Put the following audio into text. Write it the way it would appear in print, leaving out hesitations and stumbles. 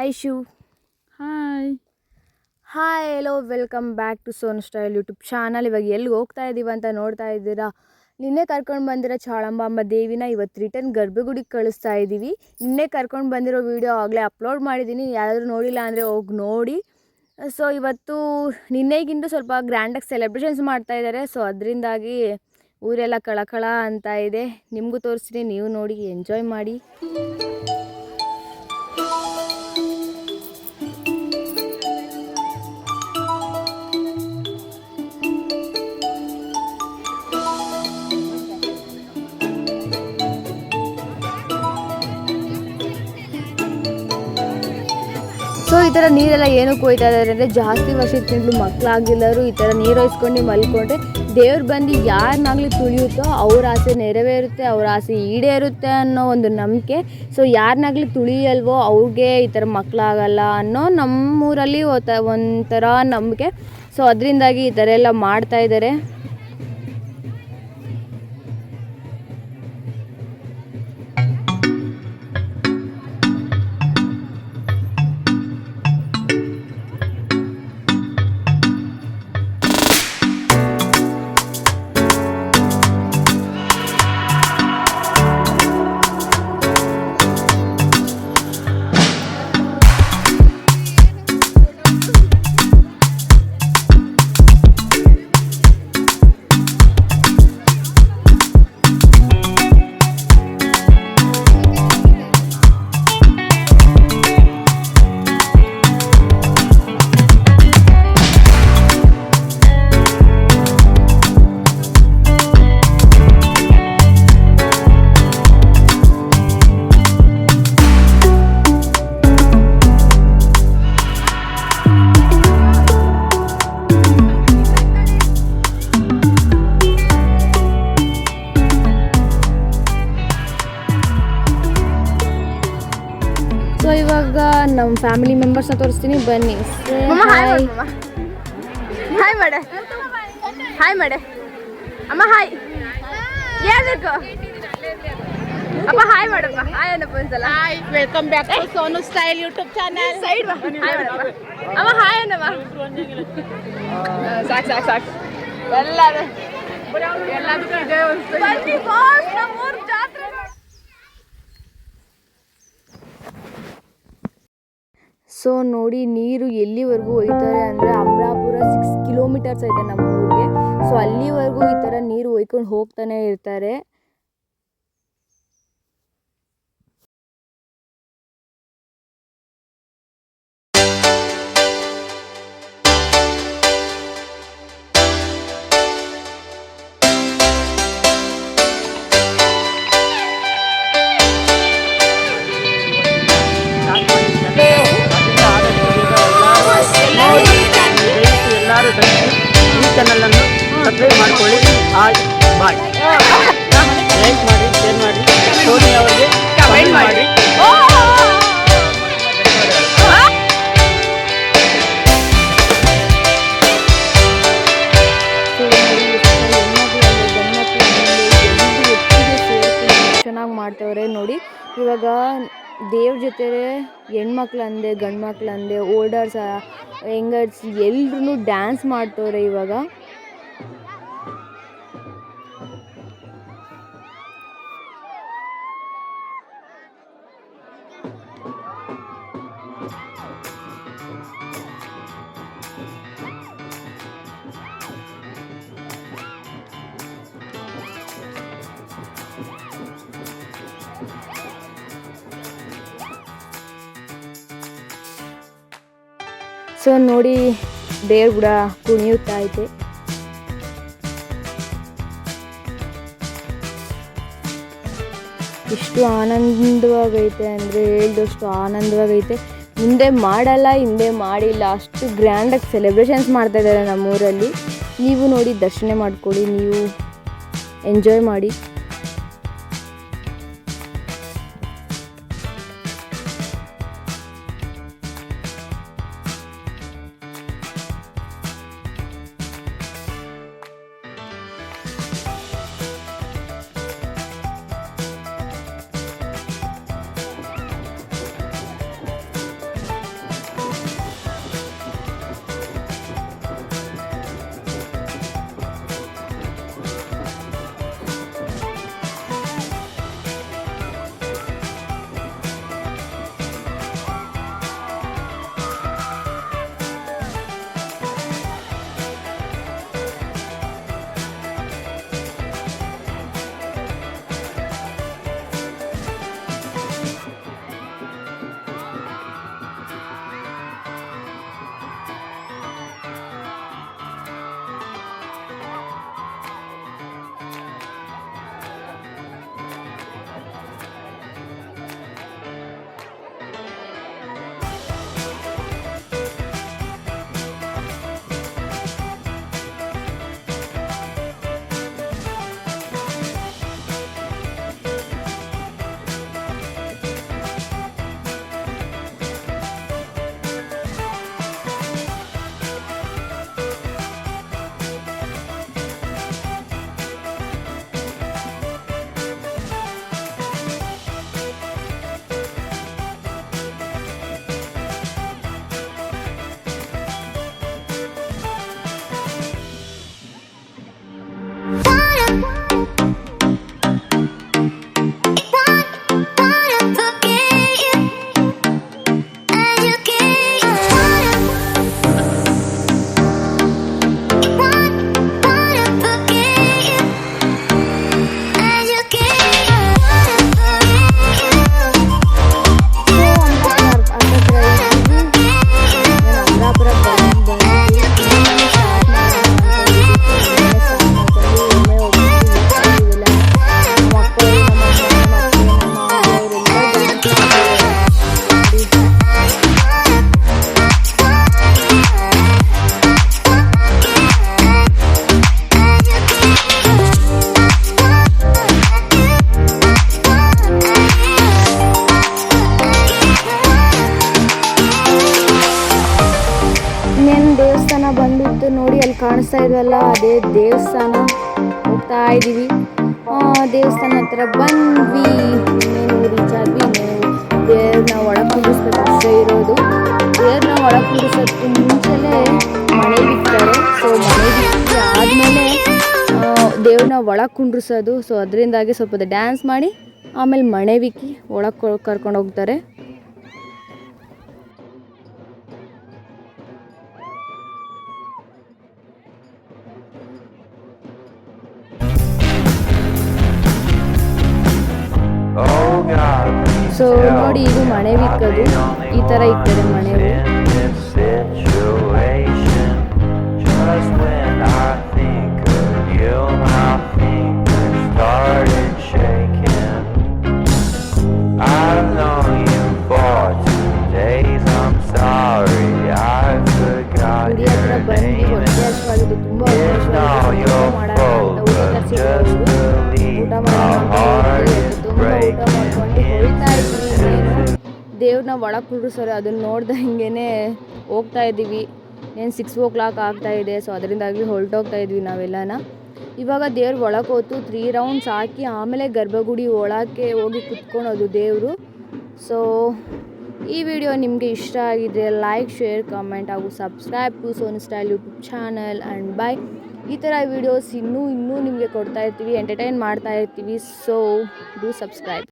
Hi Shu. Hi hi hello welcome back to Sonu style YouTube channel. ಇವಾಗ ಎಲ್ಲಿ ಹೋಗ್ತಾ ಇದ್ದೀವಿ ಅಂತ ನೋಡ್ತಾ ಇದ್ದೀರಾ. ನಿನ್ನೆ ಕರ್ಕೊಂಡು ಬಂದಿರೋ ಚಾಳಂಬಾಂಬ ದೇವಿನ ಇವತ್ತು ರಿಟರ್ನ್ ಗರ್ಭಗುಡಿಗೆ ಕಳಿಸ್ತಾ ಇದ್ದೀವಿ. ನಿನ್ನೆ ಕರ್ಕೊಂಡು ಬಂದಿರೋ ವೀಡಿಯೋ ಆಗಲೇ ಅಪ್ಲೋಡ್ ಮಾಡಿದ್ದೀನಿ, ಯಾರಾದರೂ ನೋಡಿಲ್ಲ ಅಂದರೆ ಹೋಗಿ ನೋಡಿ. ಸೊ ಇವತ್ತು ನಿನ್ನೆಗಿಂತ ಸ್ವಲ್ಪ ಗ್ರ್ಯಾಂಡಾಗಿ ಸೆಲೆಬ್ರೇಷನ್ಸ್ ಮಾಡ್ತಾ ಇದ್ದಾರೆ. ಸೊ ಅದರಿಂದಾಗಿ ಊರೆಲ್ಲ ಕಳಕಳ ಅಂತ ಇದೆ. ನಿಮಗೂ ತೋರಿಸ್ತೀನಿ, ನೀವು ನೋಡಿ ಎಂಜಾಯ್ ಮಾಡಿ. ಸೊ ಈ ಥರ ನೀರೆಲ್ಲ ಏನಕ್ಕೆ ಹೋಯ್ತಾ ಇದ್ದಾರೆ ಅಂದರೆ, ಜಾಸ್ತಿ ವರ್ಷಕ್ಕಿಂತಲೂ ಮಕ್ಕಳಾಗಿಲ್ಲರು ಈ ಥರ ನೀರು ಹೊಯ್ಸ್ಕೊಂಡು ಮಲ್ಕೊಂಡ್ರೆ ದೇವ್ರು ಬಂದು ಯಾರನ್ನಾಗಲಿ ತುಳಿಯುತ್ತೋ ಅವ್ರ ಆಸೆ ನೆರವೇರುತ್ತೆ, ಅವ್ರ ಆಸೆ ಈಡೇರುತ್ತೆ ಅನ್ನೋ ಒಂದು ನಂಬಿಕೆ. ಸೊ ಯಾರನ್ನಾಗಲಿ ತುಳಿಯಲ್ವೋ ಅವ್ರಿಗೆ ಈ ಥರ ಮಕ್ಕಳಾಗಲ್ಲ ಅನ್ನೋ ನಮ್ಮೂರಲ್ಲಿ ಒಂಥರ ನಂಬಿಕೆ. ಸೊ ಅದರಿಂದಾಗಿ ಈ ಥರ ಎಲ್ಲ ಮಾಡ್ತಾಯಿದ್ದಾರೆ. ಸೊ ಇವಾಗ ನಮ್ಮ ಫ್ಯಾಮಿಲಿ ಮೆಂಬರ್ಸ್ನ ತೋರಿಸ್ತೀನಿ, ಬನ್ನಿ. ಹಾಯ್ ಮಾಡೆ, ಹಾಯ್ ಮಾಡೆ ಅಮ್ಮ, ಹಾಯ್ ಹೇಳ್ಬೇಕು ಅಪ್ಪ, ಹಾಯ್ ಮಾಡಪ್ಪ, ಹಾಯ್ ಅನ್ನಪ್ಪ ಒಂದ್ಸಲ. Hi, welcome back to Sonu style YouTube channel. Side ಬಾ, ಹಾಯ್ ಮಾಡಪ್ಪ ಅಮ್ಮ, ಹಾಯ್ ಅನ್ನಮ್ಮ. ಸಾಕು ಸಾಕು ಸಾಕು, ಎಲ್ಲದಕ್ಕೂ ಇದೆ ಒಂದು ಜಾತ್ರೆ. ಸೊ ನೋಡಿ, ನೀರು ಎಲ್ಲಿವರೆಗೂ ಒಯ್ತಾರೆ ಅಂದರೆ ಅಮರಾಪುರ 6 ಕಿಲೋಮೀಟರ್ಸ್ ಐತೆ ನಮ್ಮ ಊರಿಗೆ. ಸೊ ಅಲ್ಲಿವರೆಗೂ ಈ ಥರ ನೀರು ಒಯ್ಕೊಂಡು ಹೋಗ್ತಾನೆ ಇರ್ತಾರೆ. ಈ ಚಾನಲನ್ನು ಸಬ್ಸ್ಕ್ರೈಬ್ ಮಾಡ್ಕೊಳ್ಳಿ. ಹಾಯ್ ಬಾಯ್, ಲೈಕ್ ಮಾಡಿ, ಶೇರ್ ಮಾಡಿ, ಸೋನಿ ಅವರಿಗೆ ಕಮೆಂಟ್ ಮಾಡಿ. ಚೆನ್ನಾಗಿ ಮಾಡ್ತವ್ರೆ ನೋಡಿ. ಇವಾಗ ದೇವ್ರ ಜೊತೆ ಹೆಣ್ಮಕ್ಳು ಅಂದೆ, ಗಂಡು ಮಕ್ಳು ಅಂದೆ, ಓಲ್ಡರ್ಸ್, ಯಂಗರ್ಸ್ ಎಲ್ರೂ ಡ್ಯಾನ್ಸ್ ಮಾಡ್ತವ್ರೆ ಇವಾಗ. ಸೊ ನೋಡಿ, ದೇವ್ರ ಕೂಡ ಕುಣಿಯುತ್ತಾ ಐತೆ. ಇಷ್ಟು ಆನಂದವಾಗೈತೆ ಅಂದರೆ ಹೇಳ್ದಷ್ಟು ಆನಂದವಾಗೈತೆ. ಹಿಂದೆ ಮಾಡಲ್ಲ, ಹಿಂದೆ ಮಾಡಿಲ್ಲ, ಅಷ್ಟು ಗ್ರ್ಯಾಂಡಾಗಿ ಸೆಲೆಬ್ರೇಷನ್ಸ್ ಮಾಡ್ತಾಯಿದ್ದಾರೆ ನಮ್ಮೂರಲ್ಲಿ. ನೀವು ನೋಡಿ ದರ್ಶನ ಮಾಡ್ಕೊಳ್ಳಿ, ನೀವು ಎಂಜಾಯ್ ಮಾಡಿ. ಕಾಣಿಸ್ತಾ ಇದೆಯಲ್ಲ ಅದೇ ದೇವಸ್ಥಾನ. ಹೋಗ್ತಾ ಇದ್ದೀವಿ. ದೇವಸ್ಥಾನ ಹತ್ರ ಬಂದ್ವಿ. ಇನ್ನೇನು ರೀಚ್ ಆದ್ವಿ. ಇನ್ನೇನು ದೇವ್ರನ್ನ ಒಳಗೆ ಕುಂಡಿಸ್ಬೇಕು ಅಷ್ಟೇ ಇರೋದು. ದೇವ್ರನ್ನ ಒಳಗೆ ಕುಂಡಿಸೋದಕ್ಕೂ ಮುಂಚೆನೇ ಮನೆ ಬಿಡ್ತಾರೆ. ಸೊ ಮನೆ ಬಿಟ್ಟು ಆದಮೇಲೆ ದೇವ್ರನ್ನ ಒಳಗೆ ಕುಂಡ್ರಿಸೋದು. ಸೊ ಅದರಿಂದಾಗಿ ಸ್ವಲ್ಪ ಹೊತ್ತು ಡ್ಯಾನ್ಸ್ ಮಾಡಿ ಆಮೇಲೆ ಮಣೆ ಬಿಕ್ಕಿ ಒಳಗೆ ಕರ್ಕೊಂಡು ಹೋಗ್ತಾರೆ. ಸೊ ನೋಡಿ, ಇದು ಮಣೆ ಬಿಕ್ಕದು. ಈ ಥರ ಇರ್ತದೆ ಮಣೆವು. ಗುಡಿ ಹತ್ರ ಬಂದು ಹೊಟ್ಟೆ ಹಸಿವಾಗಿದ್ದು ತುಂಬ ಊಟ ಮಾಡ್ಕೊಂಡು ಹೊಳಿತಾ ಇದ್ವಿ. ದೇವ್ರನ್ನ ಒಳಗೆ ಕುಂಡ್ರಿಸೋರು ಅದನ್ನ ನೋಡ್ದಂಗೆ ಹೋಗ್ತಾ ಇದ್ದೀವಿ. ಏನು 6 ಆಗ್ತಾ ಇದೆ. ಸೊ ಅದರಿಂದಾಗಿ ಹೊರಟೋಗ್ತಾ ಇದ್ವಿ ನಾವೆಲ್ಲನ. ಇವಾಗ ದೇವ್ರ ಒಳಗೆ ಹೋತು 3 ರೌಂಡ್ಸ್ ಹಾಕಿ ಆಮೇಲೆ ಗರ್ಭಗುಡಿ ಒಳಕ್ಕೆ ಹೋಗಿ ಕುತ್ಕೊಳೋದು ದೇವರು. ಸೊ ಈ ವಿಡಿಯೋ ನಿಮಗೆ ಇಷ್ಟ ಆಗಿದ್ರೆ ಲೈಕ್, ಶೇರ್, ಕಮೆಂಟ್ ಹಾಗೂ subscribe to Sonu style YouTube channel and bye. ಈ ಥರ ವಿಡಿಯೋಸ್ ಇನ್ನೂ ನಿಮಗೆ ಕೊಡ್ತಾ ಇರ್ತೀವಿ, ಎಂಟರ್ಟೈನ್ ಮಾಡ್ತಾ ಇರ್ತೀವಿ. So do subscribe.